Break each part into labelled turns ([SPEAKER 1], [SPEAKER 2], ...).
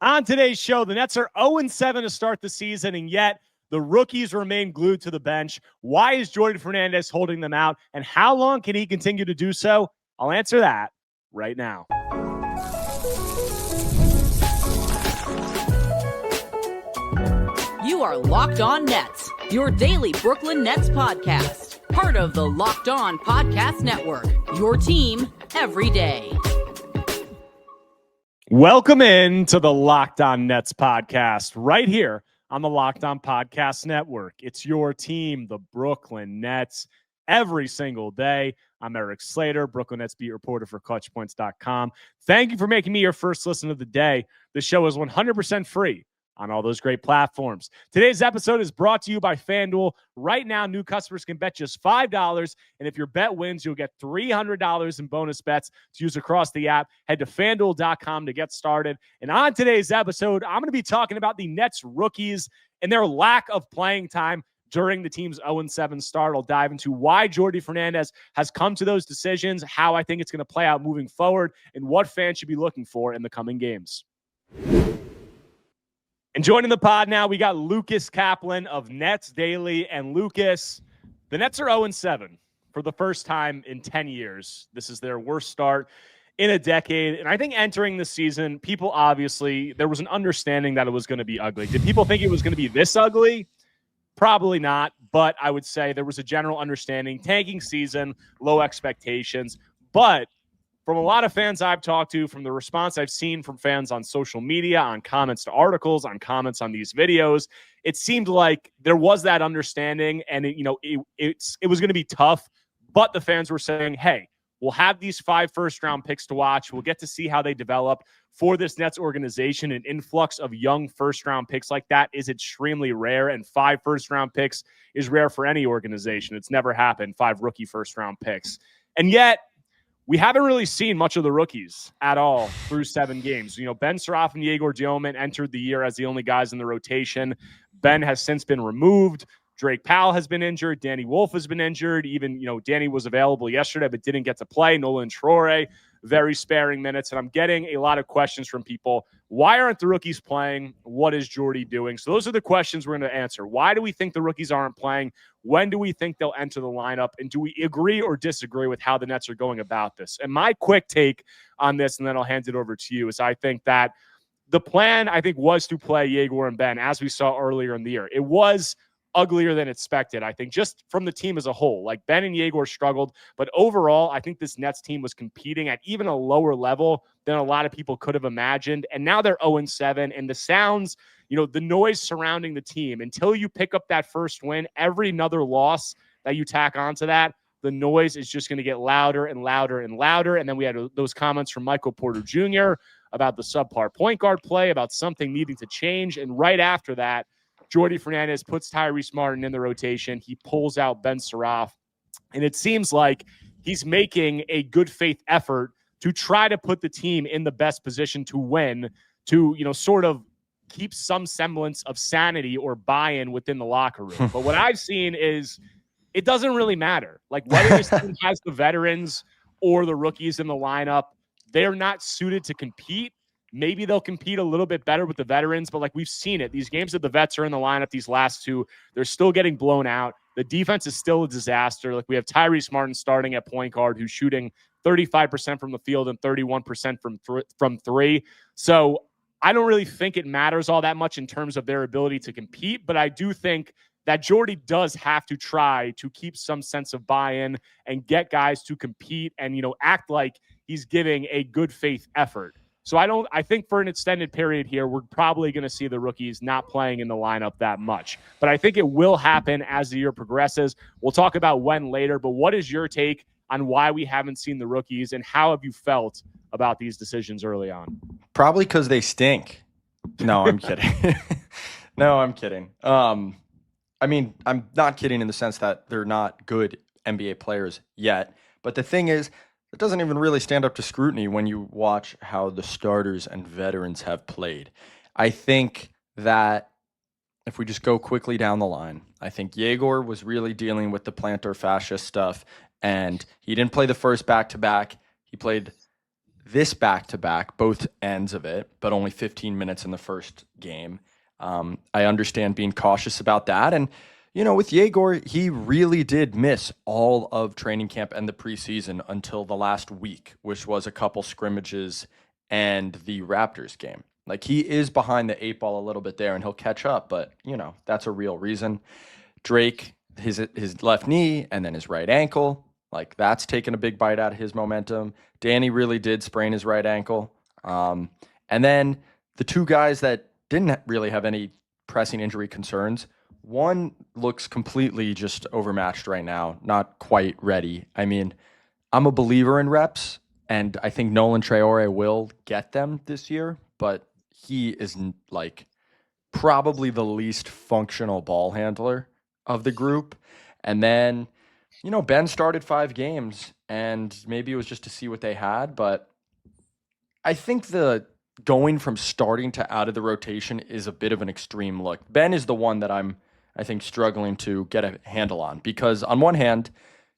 [SPEAKER 1] On today's show, the Nets are 0-7 to start the season, and yet the rookies remain glued to the bench. Why is Jordi Fernandez holding them out, and how long can he continue to do so? I'll answer that right now.
[SPEAKER 2] You are Locked On Nets, your daily Brooklyn Nets podcast. Part of the Locked On Podcast Network, your team every day.
[SPEAKER 1] Welcome in to the Locked On Nets podcast right here on the Locked On Podcast Network. It's your team, the Brooklyn Nets, every single day. I'm Erik Slater, Brooklyn Nets beat reporter for ClutchPoints.com. Thank you for making me your first listen of the day. The show is 100% free on all those great platforms. Today's episode is brought to you by FanDuel. Right now, new customers can bet just $5, and if your bet wins, you'll get $300 in bonus bets to use across the app. Head to FanDuel.com to get started. And on today's episode, I'm going to be talking about the Nets rookies and their lack of playing time during the team's 0-7 start. I'll dive into why Jordi Fernandez has come to those decisions, how I think it's going to play out moving forward, and what fans should be looking for in the coming games. And joining the pod now, we got Lucas Kaplan of Nets Daily. And Lucas, the Nets are 0-7 for the first time in 10 years. This is their worst start in a decade. And I think entering the season, people obviously, there was an understanding that it was going to be ugly. Did people think it was going to be this ugly? Probably not. But I would say there was a general understanding, tanking season, low expectations. But from a lot of fans I've talked to, from the response I've seen from fans on social media, on comments to articles, on comments on these videos, it seemed like there was that understanding, and it was going to be tough. But the fans were saying, "Hey, we'll have these 5 first-round picks to watch. We'll get to see how they develop." For this Nets organization, an influx of young first-round picks like that is extremely rare, and 5 first-round picks is rare for any organization. It's never happened. 5 rookie first-round picks, and yet we haven't really seen much of the rookies at all through 7 games. Ben Surratt and Yegor Dioman entered the year as the only guys in the rotation. Ben has since been removed. Drake Powell has been injured. Danny Wolf has been injured. Even, Danny was available yesterday but didn't get to play. Nolan Traore, very sparing minutes. And I'm getting a lot of questions from people. Why aren't the rookies playing? What is Jordi doing? So those are the questions we're going to answer. Why do we think the rookies aren't playing? When do we think they'll enter the lineup? And do we agree or disagree with how the Nets are going about this? And my quick take on this, and then I'll hand it over to you, is I think that the plan, was to play Yegor and Ben, as we saw earlier in the year. It was uglier than expected, I think, just from the team as a whole. Like, Ben and Yegor struggled, but overall, I think this Nets team was competing at even a lower level than a lot of people could have imagined. And now they're 0-7, and the sounds, the noise surrounding the team, until you pick up that first win, every another loss that you tack onto that, the noise is just going to get louder and louder and louder. And then we had those comments from Michael Porter Jr. about the subpar point guard play, about something needing to change. And right after that, Jordi Fernandez puts Tyrese Martin in the rotation. He pulls out Ben Surratt. And it seems like he's making a good faith effort to try to put the team in the best position to win, to, sort of keep some semblance of sanity or buy-in within the locker room. But what I've seen is it doesn't really matter. Like, whether this team has the veterans or the rookies in the lineup, they're not suited to compete. Maybe they'll compete a little bit better with the veterans, but like, we've seen it. These games that the vets are in the lineup, these last 2, they're still getting blown out. The defense is still a disaster. Like, we have Tyrese Martin starting at point guard, who's shooting 35% from the field and 31% from 3. So I don't really think it matters all that much in terms of their ability to compete, but I do think that Jordi does have to try to keep some sense of buy-in and get guys to compete and, act like he's giving a good faith effort. So I think for an extended period here, we're probably going to see the rookies not playing in the lineup that much. But I think it will happen as the year progresses. We'll talk about when later, but what is your take on why we haven't seen the rookies, and how have you felt about these decisions early on?
[SPEAKER 3] Probably because they stink. No, I'm kidding. No, I'm kidding. I'm not kidding in the sense that they're not good NBA players yet. But the thing is, it doesn't even really stand up to scrutiny when you watch how the starters and veterans have played. I think that if we just go quickly down the line, I think Yegor was really dealing with the plantar fascia stuff, and he didn't play the first back-to-back. He played this back-to-back, both ends of it, but only 15 minutes in the first game. I understand being cautious about that. And, with Yegor, he really did miss all of training camp and the preseason until the last week, which was a couple scrimmages and the Raptors game. Like, he is behind the 8 ball a little bit there, and he'll catch up, but, that's a real reason. Drake, his left knee and then his right ankle, like, that's taken a big bite out of his momentum. Danny really did sprain his right ankle. And then the two guys that didn't really have any pressing injury concerns, one looks completely just overmatched right now, not quite ready. I mean, I'm a believer in reps, and I think Nolan Traore will get them this year, but he is like probably the least functional ball handler of the group. And then, Ben started 5 games, and maybe it was just to see what they had, but I think the going from starting to out of the rotation is a bit of an extreme look. Ben is the one that I think, struggling to get a handle on, because on one hand,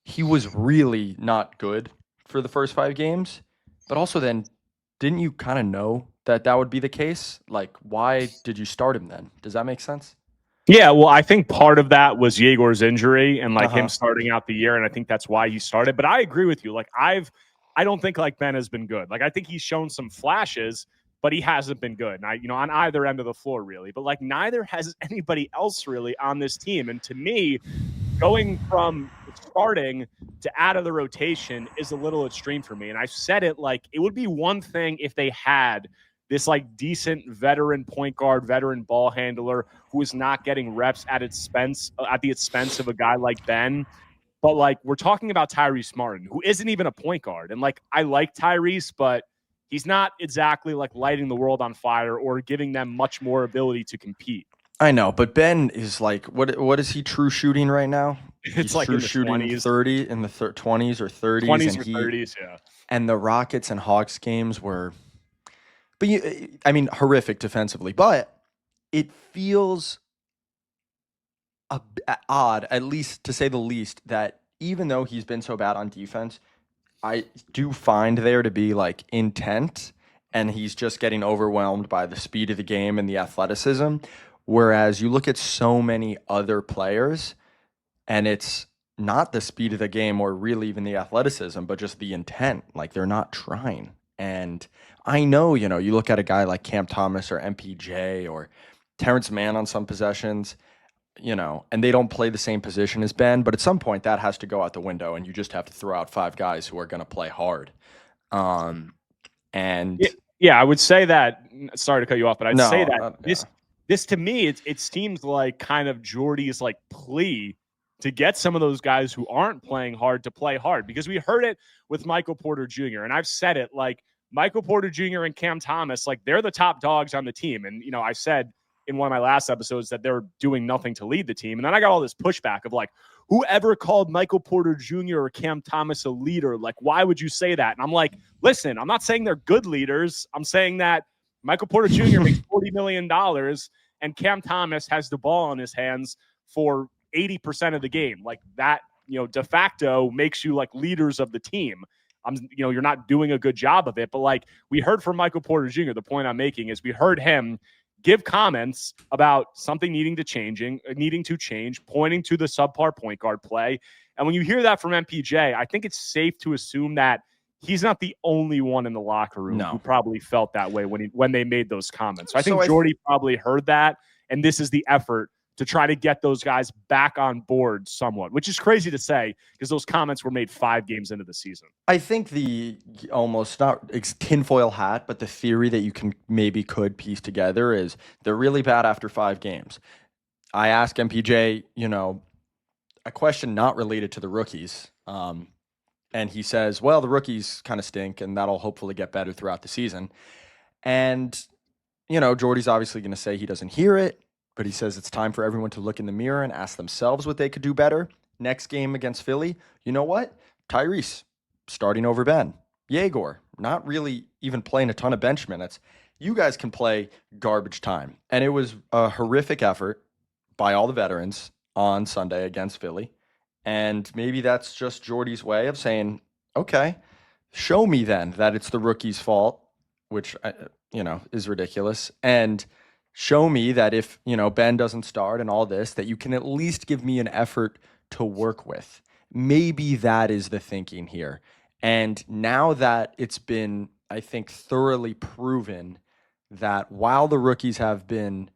[SPEAKER 3] he was really not good for the first 5 games, but also then, didn't you kind of know that would be the case? Like, why did you start him then? Does that make sense?
[SPEAKER 1] Yeah, well, I think part of that was Yegor's injury and him starting out the year, and I think that's why he started. But I agree with you. Like, I don't think Ben has been good. Like, I think he's shown some flashes, but he hasn't been good. And on either end of the floor, really. But neither has anybody else really on this team. And to me, going from starting to out of the rotation is a little extreme for me. And I've said it, it would be one thing if they had this decent veteran point guard, veteran ball handler who is not getting reps at the expense of a guy like Ben. But we're talking about Tyrese Martin, who isn't even a point guard. And I like Tyrese, but he's not exactly lighting the world on fire or giving them much more ability to compete.
[SPEAKER 3] I know, but Ben is what is he true shooting right now?
[SPEAKER 1] It's
[SPEAKER 3] He's true
[SPEAKER 1] in the
[SPEAKER 3] shooting
[SPEAKER 1] 20s.
[SPEAKER 3] 30 in the 20s or 30s.
[SPEAKER 1] 20s or 30s, yeah.
[SPEAKER 3] And the Rockets and Hawks games were, horrific defensively, but it feels odd, at least to say the least, that even though he's been so bad on defense, I do find there to be intent, and he's just getting overwhelmed by the speed of the game and the athleticism. Whereas you look at so many other players, and it's not the speed of the game or really even the athleticism, but just the intent. They're not trying. And I know, you look at a guy like Cam Thomas or MPJ or Terrence Mann on some possessions, and they don't play the same position as Ben, but at some point that has to go out the window, and you just have to throw out 5 guys who are going to play hard. And
[SPEAKER 1] yeah, I would say that. Sorry to cut you off, but I'd say that
[SPEAKER 3] yeah.
[SPEAKER 1] This to me, it seems like kind of Jordi's plea to get some of those guys who aren't playing hard to play hard, because we heard it with Michael Porter Jr. And I've said it, Michael Porter Jr. and Cam Thomas, they're the top dogs on the team. And, I said in one of my last episodes that they're doing nothing to lead the team. And then I got all this pushback of whoever called Michael Porter Jr. or Cam Thomas a leader, why would you say that? And I'm listen, I'm not saying they're good leaders. I'm saying that Michael Porter Jr. makes $40 million and Cam Thomas has the ball in his hands for 80% of the game. That, de facto makes you leaders of the team. You're not doing a good job of it. But we heard from Michael Porter Jr., the point I'm making is we heard him give comments about something needing to change, pointing to the subpar point guard play. And when you hear that from MPJ, I think it's safe to assume that he's not the only one in the locker room who probably felt that way when they made those comments. So I think Jordi probably heard that, and this is the effort to try to get those guys back on board somewhat, which is crazy to say because those comments were made 5 games into the season.
[SPEAKER 3] I think the almost not tinfoil hat, but the theory that you could piece together is they're really bad after 5 games. I asked MPJ, a question not related to the rookies. And he says, well, the rookies kind of stink, and that'll hopefully get better throughout the season. And, Jordi's obviously going to say he doesn't hear it, but he says it's time for everyone to look in the mirror and ask themselves what they could do better. Next game against Philly, you know what? Tyrese starting over Ben. Yegor, not really even playing a ton of bench minutes. You guys can play garbage time. And it was a horrific effort by all the veterans on Sunday against Philly. And maybe that's just Jordi's way of saying, okay, show me then that it's the rookie's fault, which is ridiculous, and show me that if Ben doesn't start and all this, that you can at least give me an effort to work with. Maybe that is the thinking here. And now that it's been, I think, thoroughly proven that while the rookies have been,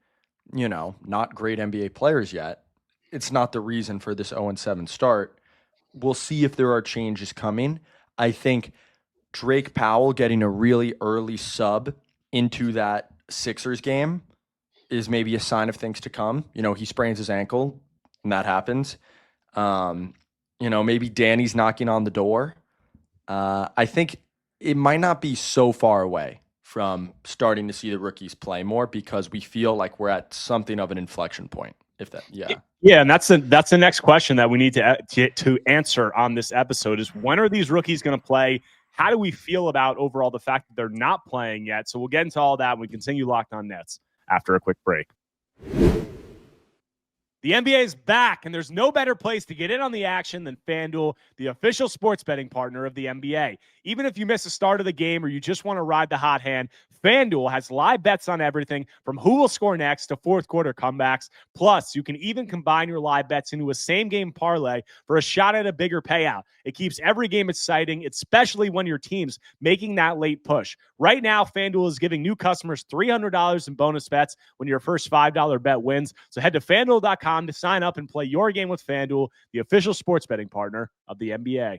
[SPEAKER 3] not great NBA players yet, it's not the reason for this 0-7 start. We'll see if there are changes coming. I think Drake Powell getting a really early sub into that Sixers game is maybe a sign of things to come. He sprains his ankle and that happens. Maybe Danny's knocking on the door. I think it might not be so far away from starting to see the rookies play more because we feel like we're at something of an inflection point.
[SPEAKER 1] Yeah, and that's the next question that we need to answer on this episode is when are these rookies going to play? How do we feel about overall the fact that they're not playing yet? So we'll get into all that when we continue Locked On Nets after a quick break. The NBA is back, and there's no better place to get in on the action than FanDuel, the official sports betting partner of the NBA. Even if you miss the start of the game or you just want to ride the hot hand, FanDuel has live bets on everything from who will score next to fourth quarter comebacks. Plus, you can even combine your live bets into a same-game parlay for a shot at a bigger payout. It keeps every game exciting, especially when your team's making that late push. Right now, FanDuel is giving new customers $300 in bonus bets when your first $5 bet wins. So head to FanDuel.com to sign up and play your game with FanDuel, the official sports betting partner of the NBA.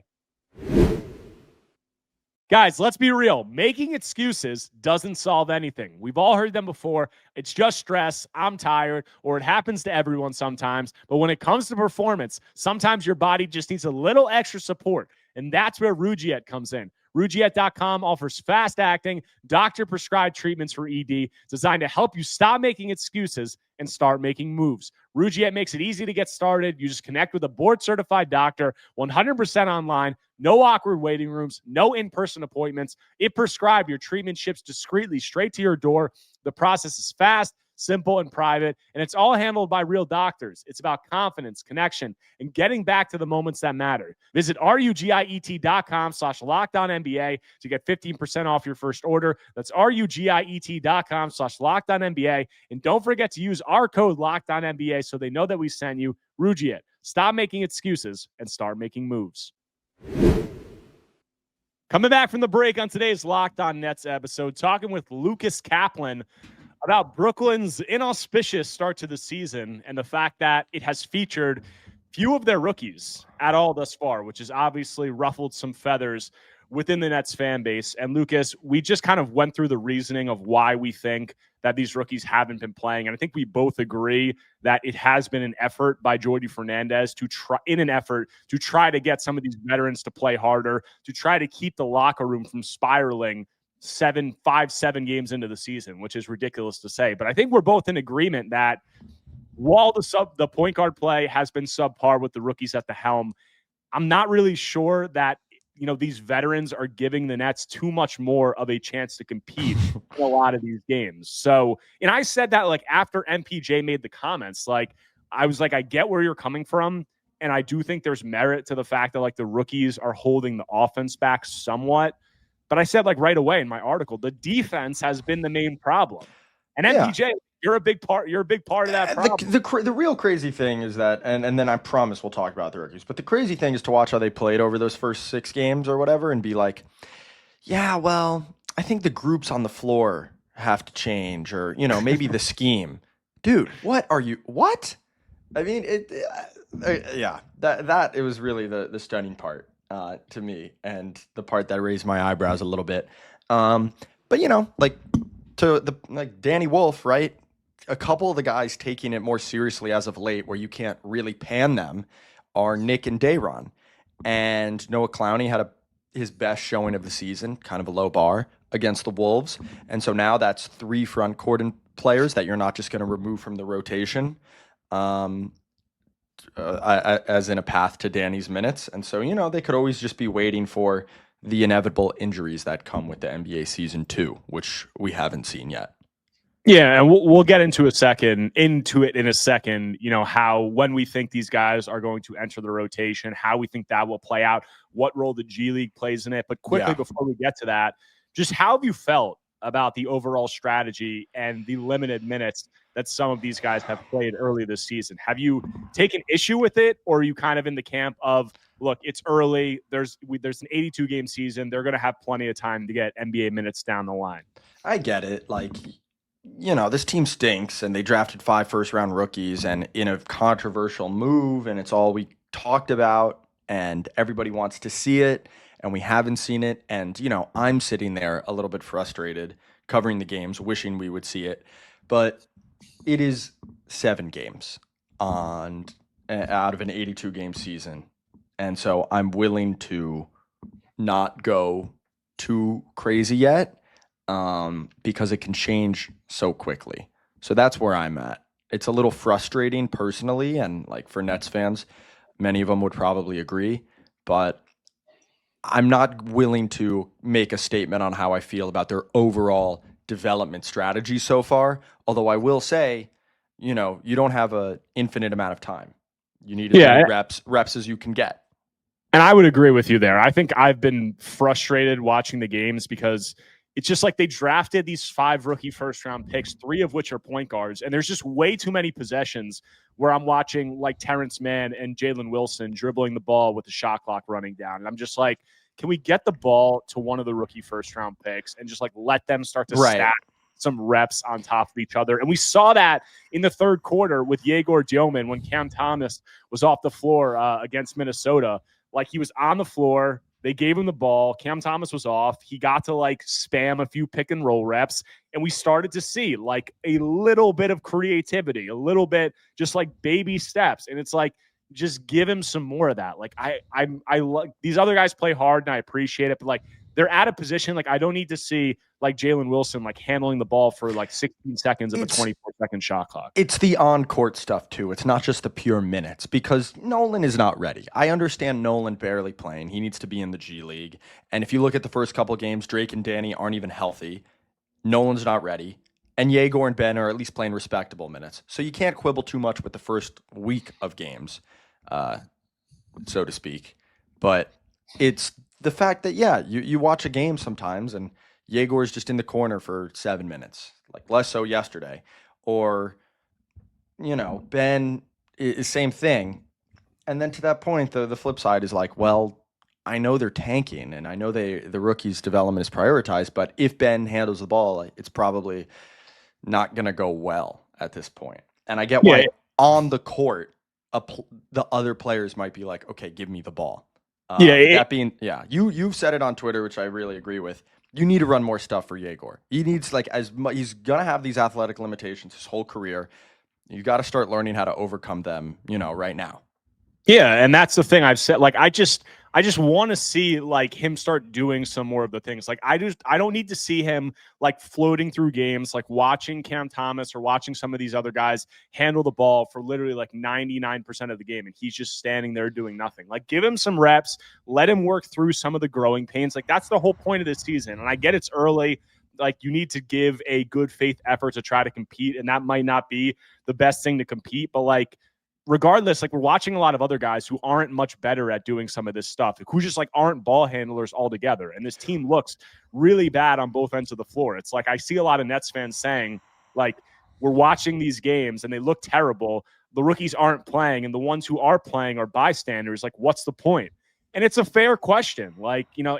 [SPEAKER 1] Guys, let's be real. Making excuses doesn't solve anything. We've all heard them before. It's just stress. I'm tired, or it happens to everyone sometimes. But when it comes to performance, sometimes your body just needs a little extra support. And that's where Rugiet comes in. Rugiet.com offers fast-acting, doctor-prescribed treatments for ED designed to help you stop making excuses and start making moves. Rugiet makes it easy to get started. You just connect with a board-certified doctor, 100% online, no awkward waiting rooms, no in-person appointments. It prescribes your treatment ships discreetly straight to your door. The process is fast, simple, and private, and it's all handled by real doctors. It's about confidence, connection, and getting back to the moments that matter. Visit rugiet.com/LockedOnNBA to get 15% off your first order. That's rugiet.com/LockedOnNBA. And don't forget to use our code LockedOnNBA so they know that we sent you. Rugiet. Stop making excuses and start making moves. Coming back from the break on today's Locked On Nets episode, talking with Lucas Kaplan about Brooklyn's inauspicious start to the season and the fact that it has featured few of their rookies at all thus far, which has obviously ruffled some feathers within the Nets fan base. And Lucas, we just kind of went through the reasoning of why we think that these rookies haven't been playing. And I think we both agree that it has been an effort by Jordi Fernandez to try to get some of these veterans to play harder, to try to keep the locker room from spiraling 7 games into the season, which is ridiculous to say. But I think we're both in agreement that while the point guard play has been subpar with the rookies at the helm, I'm not really sure that these veterans are giving the Nets too much more of a chance to compete in a lot of these games. So, and I said that after MPJ made the comments, I was like, I get where you're coming from. And I do think there's merit to the fact that the rookies are holding the offense back somewhat. But I said right away in my article, the defense has been the main problem. And MPJ, you're a big part of that problem.
[SPEAKER 3] The real crazy thing is that, and then I promise we'll talk about the rookies, but the crazy thing is to watch how they played over those first 6 games or whatever and be like, yeah, well, I think the groups on the floor have to change, or, maybe the scheme. Dude, what? I mean, that it was really the stunning part to me, and the part that raised my eyebrows a little bit. But Danny Wolf, right? A couple of the guys taking it more seriously as of late, where you can't really pan them, are Nick and Day'Ron. And Noah Clowney had his best showing of the season, kind of a low bar, against the Wolves. And so now that's 3 front court players that you're not just going to remove from the rotation, as in a path to Danny's minutes. And so, they could always just be waiting for the inevitable injuries that come with the NBA season 2, which we haven't seen yet.
[SPEAKER 1] Yeah, and we'll get into it in a second, you know, how when we think these guys are going to enter the rotation, how we think that will play out, what role the G League plays in it. But quickly before we get to that, just how have you felt about the overall strategy and the limited minutes that some of these guys have played early this season? Have you taken issue with it, or are you kind of in the camp of, look, it's early, there's an 82 game season, they're going to have plenty of time to get NBA minutes down the line?
[SPEAKER 3] I get it. Like, you know, this team stinks and they drafted 5 first-round rookies and in a controversial move, and it's all we talked about and everybody wants to see it and we haven't seen it. And, you know, I'm sitting there a little bit frustrated covering the games, wishing we would see it. But it is 7 games out of an 82 game season. And so I'm willing to not go too crazy yet. Because it can change so quickly. So that's where I'm at. It's a little frustrating personally, and like for Nets fans, many of them would probably agree, but I'm not willing to make a statement on how I feel about their overall development strategy so far. Although I will say, you know, you don't have an infinite amount of time. You need as many reps as you can get.
[SPEAKER 1] And I would agree with you there. I think I've been frustrated watching the games because it's just like they drafted these 5 rookie first-round picks, 3 of which are point guards, and there's just way too many possessions where I'm watching like Terrence Mann and Jalen Wilson dribbling the ball with the shot clock running down. And I'm just like, can we get the ball to one of the rookie first-round picks and just like let them start to stack some reps on top of each other? And we saw that in the third quarter with Yegor Dioman when Cam Thomas was off the floor against Minnesota. Like, he was on the floor. They gave him the ball. Cam Thomas was off. He got to like spam a few pick and roll reps. And we started to see like a little bit of creativity, a little bit just like baby steps. And it's like, just give him some more of that. Like I like these other guys play hard and I appreciate it, but like they're at a position, like I don't need to see like Jalen Wilson like handling the ball for like 16 seconds of a 24-second shot clock.
[SPEAKER 3] It's the on-court stuff too. It's not just the pure minutes because Nolan is not ready. I understand Nolan barely playing. He needs to be in the G League. And if you look at the first couple of games, Drake and Danny aren't even healthy. Nolan's not ready. And Yegor and Ben are at least playing respectable minutes. So you can't quibble too much with the first week of games, so to speak. But it's the fact that, yeah, you watch a game sometimes and Yegor's just in the corner for 7 minutes, like less so yesterday. Or, you know, Ben is same thing. And then to that point, the flip side is like, well, I know they're tanking and I know the rookie's development is prioritized, but if Ben handles the ball, it's probably not going to go well at this point. And I get why on the court, the other players might be like, okay, give me the ball. You've said it on Twitter, which I really agree with. You need to run more stuff for Yegor. He needs like he's gonna have these athletic limitations his whole career. You got to start learning how to overcome them, you know, right now.
[SPEAKER 1] Yeah, and that's the thing I've said. Like, I just want to see like him start doing some more of the things. Like, I don't need to see him like floating through games, like watching Cam Thomas or watching some of these other guys handle the ball for literally like 99% of the game, and he's just standing there doing nothing. Like, give him some reps, let him work through some of the growing pains. Like, that's the whole point of this season. And I get it's early. Like, you need to give a good faith effort to try to compete, and that might not be the best thing to compete, but like, regardless, like we're watching a lot of other guys who aren't much better at doing some of this stuff, who just like aren't ball handlers altogether. And this team looks really bad on both ends of the floor. It's like I see a lot of Nets fans saying, like, we're watching these games and they look terrible. The rookies aren't playing, and the ones who are playing are bystanders. Like, what's the point? And it's a fair question. Like, you know,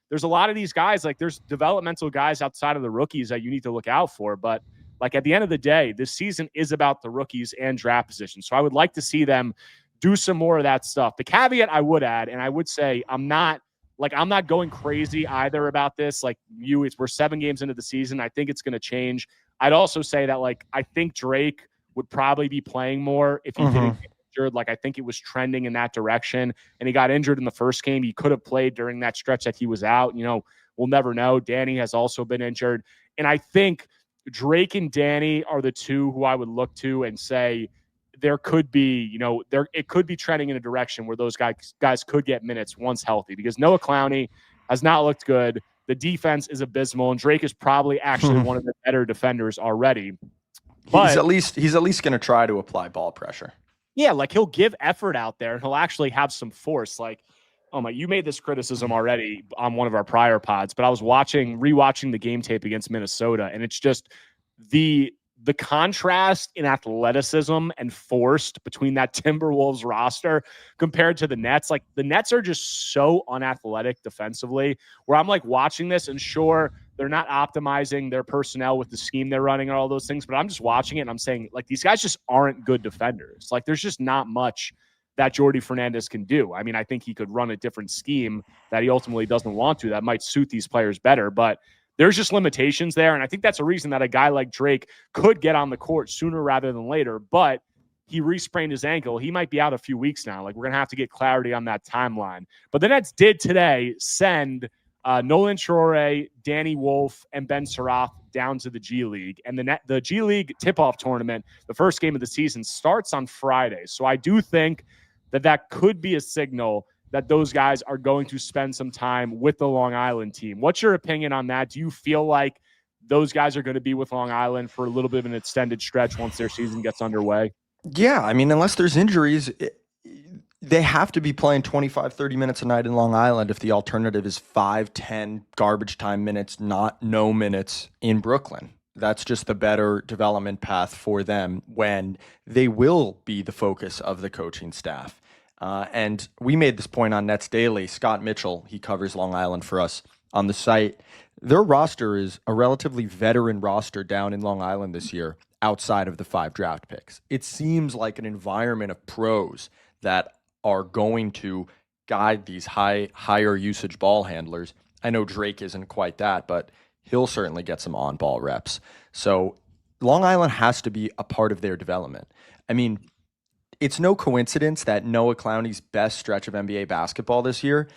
[SPEAKER 1] there's a lot of these guys, like there's developmental guys outside of the rookies that you need to look out for, but like at the end of the day, this season is about the rookies and draft position. So I would like to see them do some more of that stuff. The caveat I would add, and I would say I'm not going crazy either about this. Like we're 7 games into the season. I think it's going to change. I'd also say that like I think Drake would probably be playing more if he didn't get injured. Like I think it was trending in that direction, and he got injured in the first game. He could have played during that stretch that he was out. You know, we'll never know. Danny has also been injured, and I think Drake and Danny are the two who I would look to and say there could be, you know, it could be trending in a direction where those guys could get minutes once healthy, because Noah Clowney has not looked good. The defense is abysmal, and Drake is probably actually one of the better defenders already.
[SPEAKER 3] But he's at least going to try to apply ball pressure.
[SPEAKER 1] Yeah, like he'll give effort out there, and he'll actually have some force. Like, oh my, you made this criticism already on one of our prior pods, but I was rewatching the game tape against Minnesota, and it's just the contrast in athleticism and force between that Timberwolves roster compared to the Nets. Like, the Nets are just so unathletic defensively, where I'm like watching this, and sure, they're not optimizing their personnel with the scheme they're running and all those things, but I'm just watching it and I'm saying, like, these guys just aren't good defenders. Like, there's just not much that Jordi Fernandez can do. I mean, I think he could run a different scheme that he ultimately doesn't want to, that might suit these players better, but there's just limitations there. And I think that's a reason that a guy like Drake could get on the court sooner rather than later, but he re-sprained his ankle. He might be out a few weeks now. Like, we're going to have to get clarity on that timeline. But the Nets did today send Nolan Traore, Danny Wolf, and Ben Sarath down to the G League. And the G League tip-off tournament, the first game of the season, starts on Friday. So I do think that could be a signal that those guys are going to spend some time with the Long Island team. What's your opinion on that? Do you feel like those guys are going to be with Long Island for a little bit of an extended stretch once their season gets underway?
[SPEAKER 3] Yeah, I mean, unless there's injuries, they have to be playing 25, 30 minutes a night in Long Island if the alternative is 5, 10 garbage time minutes, no minutes in Brooklyn. That's just the better development path for them when they will be the focus of the coaching staff. And we made this point on Nets Daily. Scott Mitchell, he covers Long Island for us on the site. Their roster is a relatively veteran roster down in Long Island this year outside of the 5 draft picks. It seems like an environment of pros that are going to guide these higher usage ball handlers. I know Drake isn't quite that, but he'll certainly get some on-ball reps. So Long Island has to be a part of their development. I mean, it's no coincidence that Noah Clowney's best stretch of NBA basketball this year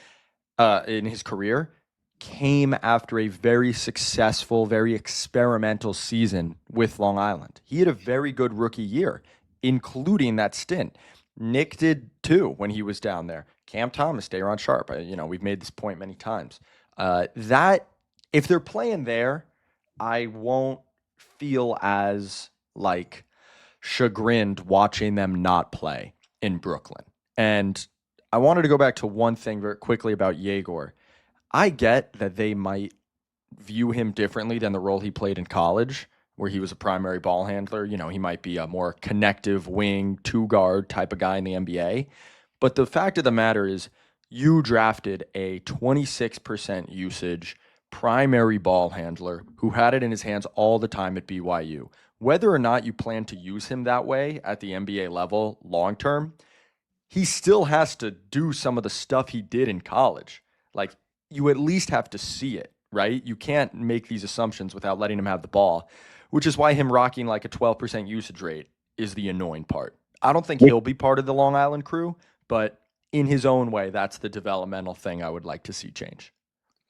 [SPEAKER 3] in his career came after a very successful, very experimental season with Long Island. He had a very good rookie year, including that stint. Nick did too when he was down there. Cam Thomas, Day'Ron Sharpe. We've made this point many times. That if they're playing there, I won't feel as like chagrined watching them not play in Brooklyn. And I wanted to go back to one thing very quickly about Yegor. I get that they might view him differently than the role he played in college, where he was a primary ball handler. He might be a more connective wing, 2-guard type of guy in the NBA. But the fact of the matter is, you drafted a 26% usage primary ball handler who had it in his hands all the time at BYU. Whether or not you plan to use him that way at the NBA level long term, he still has to do some of the stuff he did in college. Like, you at least have to see it, right? You can't make these assumptions without letting him have the ball, which is why him rocking like a 12% usage rate is the annoying part. I don't think he'll be part of the Long Island crew, but in his own way, that's the developmental thing I would like to see change.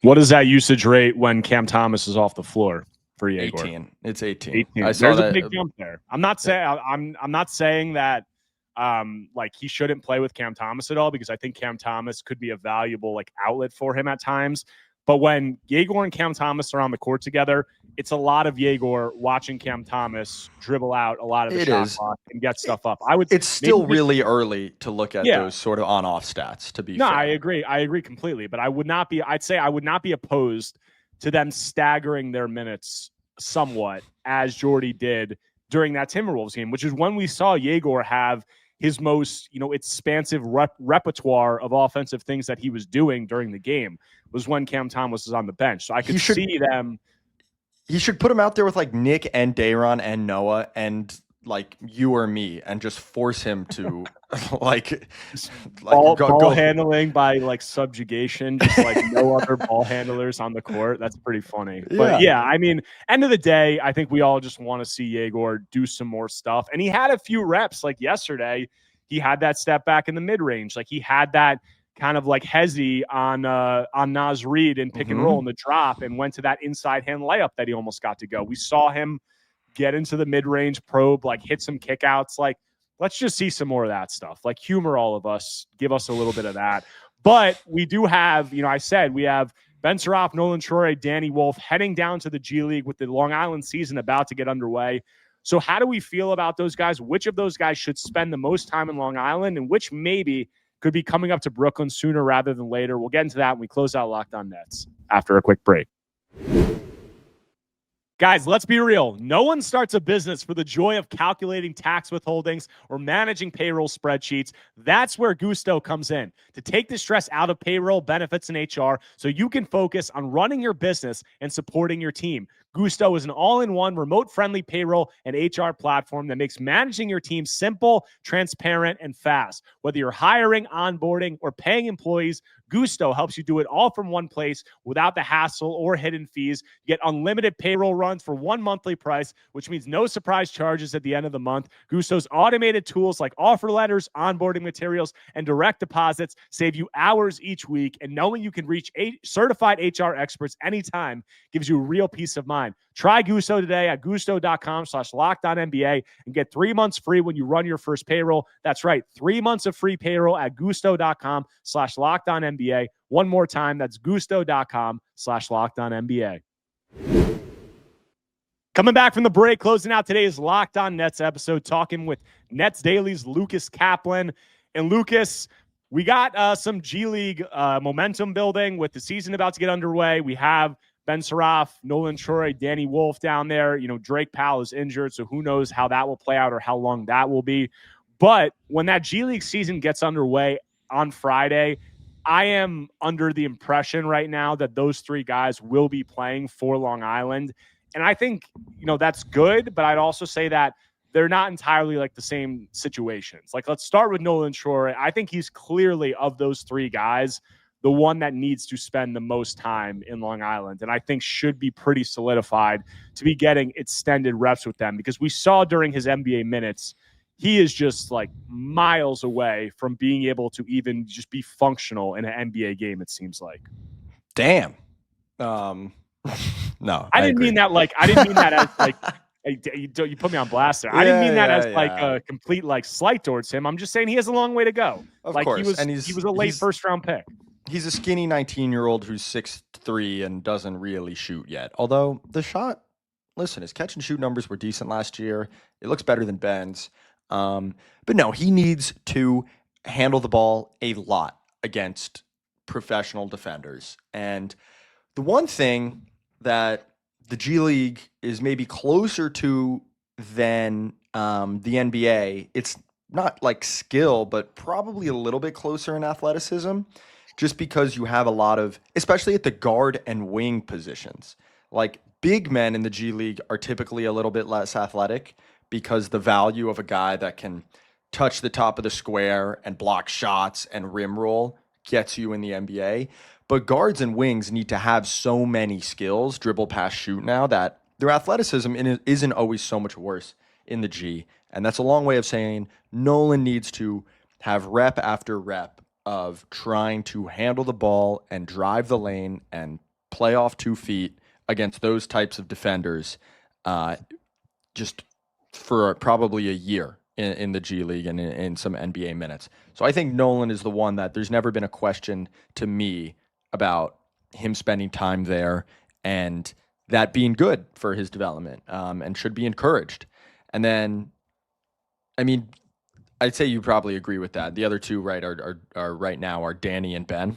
[SPEAKER 1] What is that usage rate when Cam Thomas is off the floor for Yegor?
[SPEAKER 3] 18. It's 18.
[SPEAKER 1] 18.
[SPEAKER 3] There's
[SPEAKER 1] a big jump there. I'm not saying that like he shouldn't play with Cam Thomas at all, because I think Cam Thomas could be a valuable like outlet for him at times. But when Yegor and Cam Thomas are on the court together, it's a lot of Yegor watching Cam Thomas dribble out a lot of the shot clock and get stuff up. It's
[SPEAKER 3] still really early to look at those sort of on-off stats, to be fair.
[SPEAKER 1] I agree completely. But I would not be opposed to them staggering their minutes somewhat, as Jordi did during that Timberwolves game, which is when we saw Yegor have his most, expansive repertoire of offensive things that he was doing during the game, was when Cam Thomas was on the bench. So I could see them.
[SPEAKER 3] He should put him out there with like Nick and Day'Ron and Noah and like you or me, and just force him to
[SPEAKER 1] ball handling by like subjugation, just like no other ball handlers on the court. That's pretty funny. Yeah. But yeah, I mean, end of the day, I think we all just want to see Yegor do some more stuff. And he had a few reps, like yesterday. He had that step back in the mid range, like he had that kind of like hezzy on Naz Reid in pick and roll in the drop, and went to that inside hand layup that he almost got to go. We saw him get into the mid-range probe, like hit some kickouts. Like, let's just see some more of that stuff. Like, humor all of us, give us a little bit of that. But we do have, I said we have Ben Surratt, Nolan Troy, Danny Wolf heading down to the G League with the Long Island season about to get underway. So how do we feel about those guys? Which of those guys should spend the most time in Long Island, and which maybe could be coming up to Brooklyn sooner rather than later? We'll get into that when we close out Locked On Nets after a quick break. Guys, let's be real. No one starts a business for the joy of calculating tax withholdings or managing payroll spreadsheets. That's where Gusto comes in, to take the stress out of payroll, benefits, and HR so you can focus on running your business and supporting your team. Gusto is an all-in-one remote-friendly payroll and HR platform that makes managing your team simple, transparent, and fast. Whether you're hiring, onboarding, or paying employees, Gusto helps you do it all from one place without the hassle or hidden fees. You get unlimited payroll runs for one monthly price, which means no surprise charges at the end of the month. Gusto's automated tools like offer letters, onboarding materials, and direct deposits save you hours each week. And knowing you can reach certified HR experts anytime gives you real peace of mind. Try Gusto today at gusto.com/LockedOnNBA and get 3 months free when you run your first payroll. That's right, 3 months of free payroll at gusto.com/LockedOnNBA. One more time, that's gusto.com/LockedOnNBA. Coming back from the break, closing out today's Locked On Nets episode, talking with Nets Daily's Lucas Kaplan. And Lucas, we got some G League momentum building with the season about to get underway. We have Ben Surratt, Nolan Troy, Danny Wolf down there. You know, Drake Powell is injured, so who knows how that will play out or how long that will be. But when that G League season gets underway on Friday, I am under the impression right now that those three guys will be playing for Long Island. And I think, you know, that's good, but I'd also say that they're not entirely like the same situations. Like, let's start with Nolan Troy. I think he's clearly, of those three guys, the one that needs to spend the most time in Long Island, and I think should be pretty solidified to be getting extended reps with them, because we saw during his NBA minutes, he is just like miles away from being able to even just be functional in an NBA game, it seems like.
[SPEAKER 3] Damn. No,
[SPEAKER 1] I didn't mean that as like, you put me on blast there. I didn't mean that as like a complete like slight towards him. I'm just saying he has a long way to go.
[SPEAKER 3] Of
[SPEAKER 1] like
[SPEAKER 3] course.
[SPEAKER 1] He was a late first round pick.
[SPEAKER 3] He's a skinny 19-year-old who's 6'3" and doesn't really shoot yet. Although the shot, listen, his catch and shoot numbers were decent last year. It looks better than Ben's. But no, he needs to handle the ball a lot against professional defenders. And the one thing that the G League is maybe closer to than the NBA, it's not like skill, but probably a little bit closer in athleticism, just because you have a lot of, especially at the guard and wing positions. Like, big men in the G League are typically a little bit less athletic because the value of a guy that can touch the top of the square and block shots and rim roll gets you in the NBA. But guards and wings need to have so many skills, dribble, pass, shoot now, that their athleticism isn't always so much worse in the G. And that's a long way of saying Nolan needs to have rep after rep of trying to handle the ball and drive the lane and play off 2 feet against those types of defenders just for probably a year in the G League and in some NBA minutes. So I think Nolan is the one that there's never been a question to me about him spending time there and that being good for his development and should be encouraged. And then, I mean, I'd say you probably agree with that. The other two, right, are right now are Danny and Ben.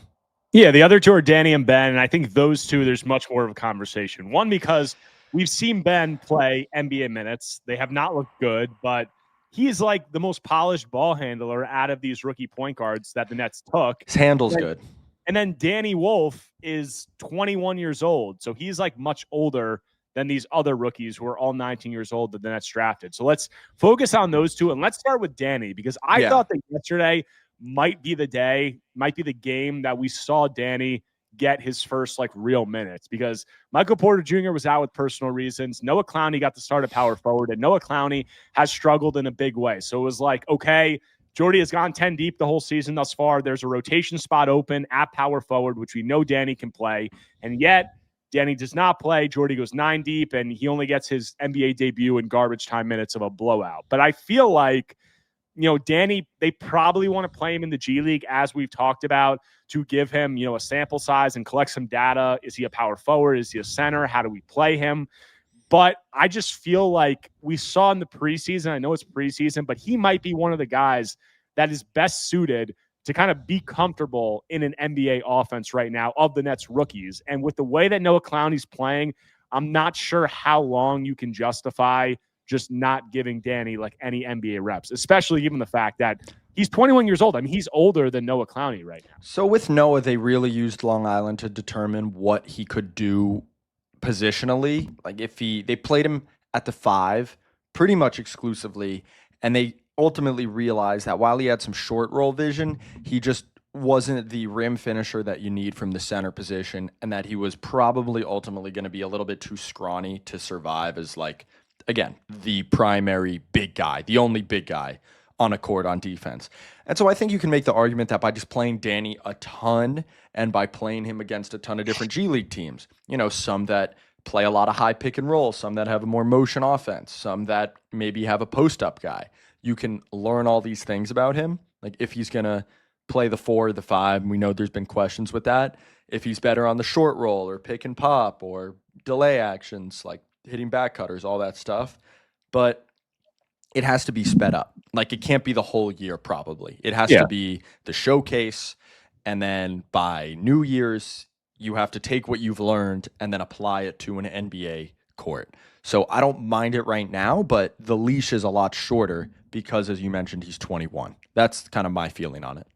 [SPEAKER 1] Yeah, the other two are Danny and Ben, and I think those two, there's much more of a conversation. One, because we've seen Ben play NBA minutes. They have not looked good, but he's like the most polished ball handler out of these rookie point guards that the Nets took.
[SPEAKER 3] His handle's good.
[SPEAKER 1] And then Danny Wolf is 21 years old, so he's like much older than these other rookies who are all 19 years old that the Nets drafted. So let's focus on those two, and let's start with Danny, because I thought that yesterday might be the day, might be the game that we saw Danny get his first like real minutes, because Michael Porter Jr. was out with personal reasons. Noah Clowney got to start at power forward, and Noah Clowney has struggled in a big way. So it was like, okay, Jordi has gone 10 deep the whole season thus far. There's a rotation spot open at power forward, which we know Danny can play. And yet Danny does not play. Jordi goes 9 deep, and he only gets his NBA debut in garbage time minutes of a blowout. But I feel like Danny, they probably want to play him in the G League, as we've talked about, to give him, a sample size and collect some data. Is he a power forward? Is he a center? How do we play him? But I just feel like we saw in the preseason, I know it's preseason, but he might be one of the guys that is best suited to kind of be comfortable in an NBA offense right now of the Nets rookies. And with the way that Noah Clowney's playing, I'm not sure how long you can justify just not giving Danny like any NBA reps, especially given the fact that he's 21 years old. I mean, he's older than Noah Clowney right now.
[SPEAKER 3] So with Noah, they really used Long Island to determine what he could do positionally. Like they played him at the 5 pretty much exclusively, and they ultimately realized that while he had some short roll vision, he just wasn't the rim finisher that you need from the center position, and that he was probably ultimately going to be a little bit too scrawny to survive as, like, again, the primary big guy, the only big guy on a court on defense. And so I think you can make the argument that by just playing Danny a ton and by playing him against a ton of different G League teams, some that play a lot of high pick and roll, some that have a more motion offense, some that maybe have a post-up guy, you can learn all these things about him. Like if he's going to play the 4 or the 5, and we know there's been questions with that. If he's better on the short roll or pick and pop or delay actions, like hitting back cutters, all that stuff. But it has to be sped up. Like it can't be the whole year probably. It has to be the showcase. And then by New Year's, you have to take what you've learned and then apply it to an NBA court. So I don't mind it right now, but the leash is a lot shorter because, as you mentioned, he's 21. That's kind of my feeling on it.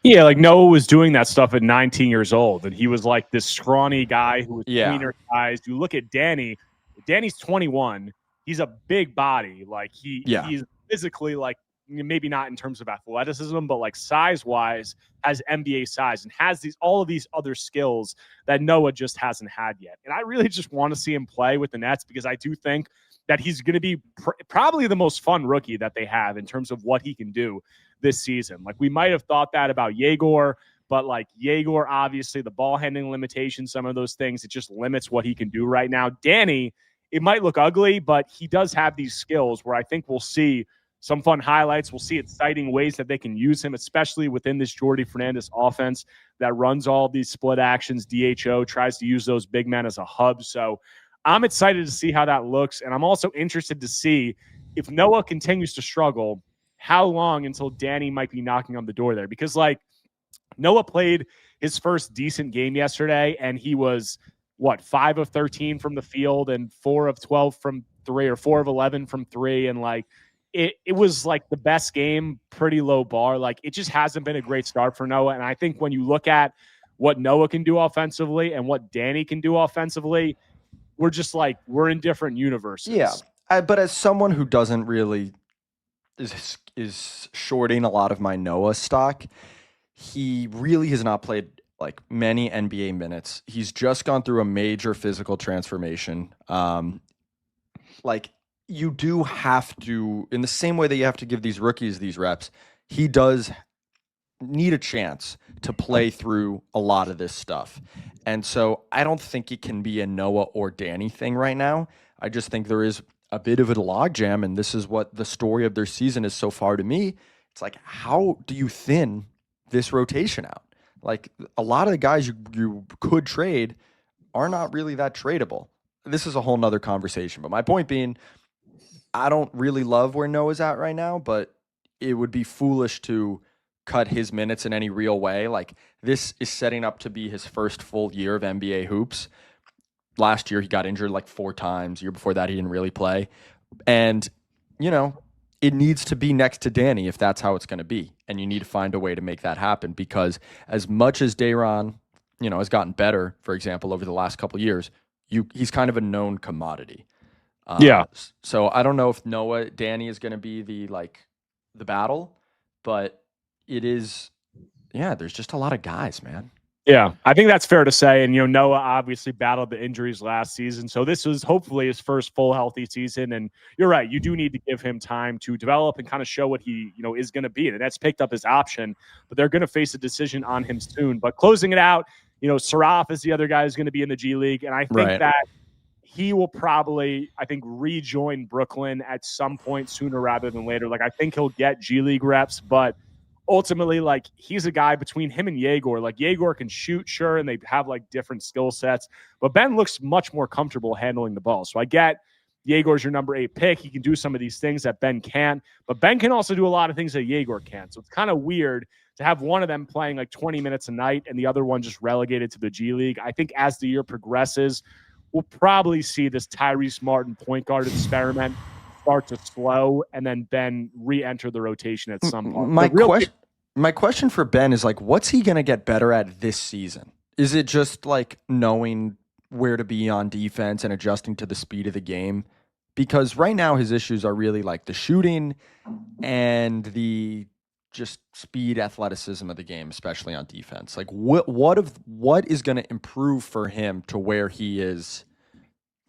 [SPEAKER 1] Yeah, like Noah was doing that stuff at 19 years old, and he was like this scrawny guy who was tweener size. You look at Danny's 21. He's a big body. Like he's physically, like, maybe not in terms of athleticism, but like size-wise has NBA size and has all of these other skills that Noah just hasn't had yet. And I really just want to see him play with the Nets because I do think that he's going to be probably the most fun rookie that they have in terms of what he can do this season. Like we might have thought that about Yegor, but like Yegor, obviously the ball handling limitations, some of those things, it just limits what he can do right now. Danny, it might look ugly, but he does have these skills where I think we'll see some fun highlights. We'll see exciting ways that they can use him, especially within this Jordi Fernandez offense that runs all these split actions. DHO tries to use those big men as a hub. So I'm excited to see how that looks. And I'm also interested to see if Noah continues to struggle, how long until Danny might be knocking on the door there. Because like Noah played his first decent game yesterday and he was 5 of 13 from the field and 4 of 12 from 3 or 4 of 11 from 3. And like, it was like the best game, pretty low bar. Like it just hasn't been a great start for Noah. And I think when you look at what Noah can do offensively and what Danny can do offensively, we're just like, we're in different universes.
[SPEAKER 3] Yeah. But as someone who doesn't really is shorting a lot of my Noah stock, he really has not played like many NBA minutes. He's just gone through a major physical transformation. Like you do have to, in the same way that you have to give these rookies these reps, he does need a chance to play through a lot of this stuff. And so I don't think it can be a Noah or Danny thing right now. I just think there is a bit of a logjam, and this is what the story of their season is so far to me. It's like, how do you thin this rotation out? Like a lot of the guys you could trade are not really that tradable. This is a whole nother conversation, but my point being, I don't really love where Noah's at right now, but it would be foolish to cut his minutes in any real way. Like this is setting up to be his first full year of NBA hoops. Last year, he got injured like 4 times. Year before that, he didn't really play. And, it needs to be next to Danny if that's how it's going to be. And you need to find a way to make that happen because as much as Day'Ron, has gotten better, for example, over the last couple of years, he's kind of a known commodity. So I don't know if Danny is going to be the battle, but it is, there's just a lot of guys, man.
[SPEAKER 1] Yeah, I think that's fair to say. And, Noah obviously battled the injuries last season. So this was hopefully his first full healthy season. And you're right. You do need to give him time to develop and kind of show what he, is going to be. And that's picked up his option, but they're going to face a decision on him soon. But closing it out, Saraf is the other guy who's going to be in the G League. And I think that he will probably, I think, rejoin Brooklyn at some point sooner rather than later. Like, I think he'll get G League reps, but ultimately, like, he's a guy between him and Yegor. Like, Yegor can shoot, sure, and they have like different skill sets, but Ben looks much more comfortable handling the ball. So I get Yegor's your number 8 pick. He can do some of these things that Ben can't, but Ben can also do a lot of things that Yegor can't. So it's kind of weird to have one of them playing like 20 minutes a night and the other one just relegated to the G League. I think as the year progresses, we'll probably see this Tyrese Martin point guard experiment start to slow and then Ben re-enter the rotation at some point.
[SPEAKER 3] My question for Ben is, like, what's he going to get better at this season? Is it just like knowing where to be on defense and adjusting to the speed of the game? Because right now his issues are really like the shooting and the just speed, athleticism of the game, especially on defense. Like, what is going to improve for him to where he is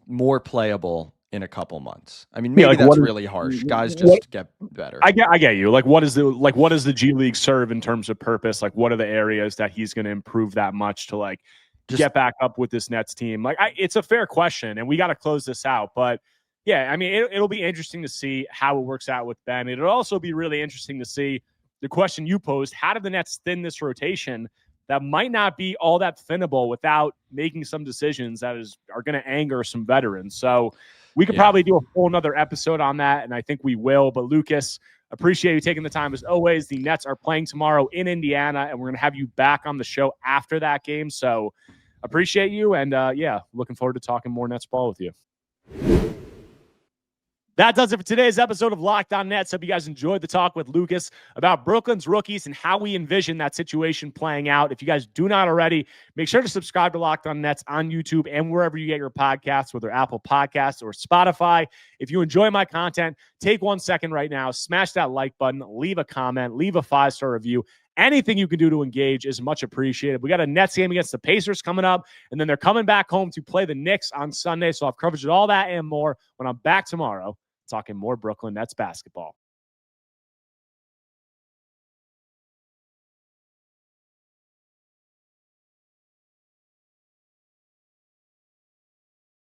[SPEAKER 3] more playable in a couple months? I mean, maybe like, that's really harsh. Guys just get better.
[SPEAKER 1] I get you. Like, what does the G League serve in terms of purpose? Like, what are the areas that he's going to improve that much to like get back up with this Nets team? Like, it's a fair question, and we got to close this out. But yeah, I mean, it'll be interesting to see how it works out with Ben. It'll also be really interesting to see the question you posed: how did the Nets thin this rotation that might not be all that thinnable without making some decisions that are going to anger some veterans? So we could probably do a whole nother episode on that, and I think we will. But Lucas, appreciate you taking the time as always. The Nets are playing tomorrow in Indiana, and we're going to have you back on the show after that game. So appreciate you, and looking forward to talking more Nets ball with you. That does it for today's episode of Locked On Nets. Hope you guys enjoyed the talk with Lucas about Brooklyn's rookies and how we envision that situation playing out. If you guys do not already, make sure to subscribe to Locked On Nets on YouTube and wherever you get your podcasts, whether Apple Podcasts or Spotify. If you enjoy my content, take 1 second right now, smash that like button, leave a comment, leave a 5-star review. Anything you can do to engage is much appreciated. We got a Nets game against the Pacers coming up, and then they're coming back home to play the Knicks on Sunday. So I'll have coverage of all that and more when I'm back tomorrow talking more Brooklyn Nets basketball.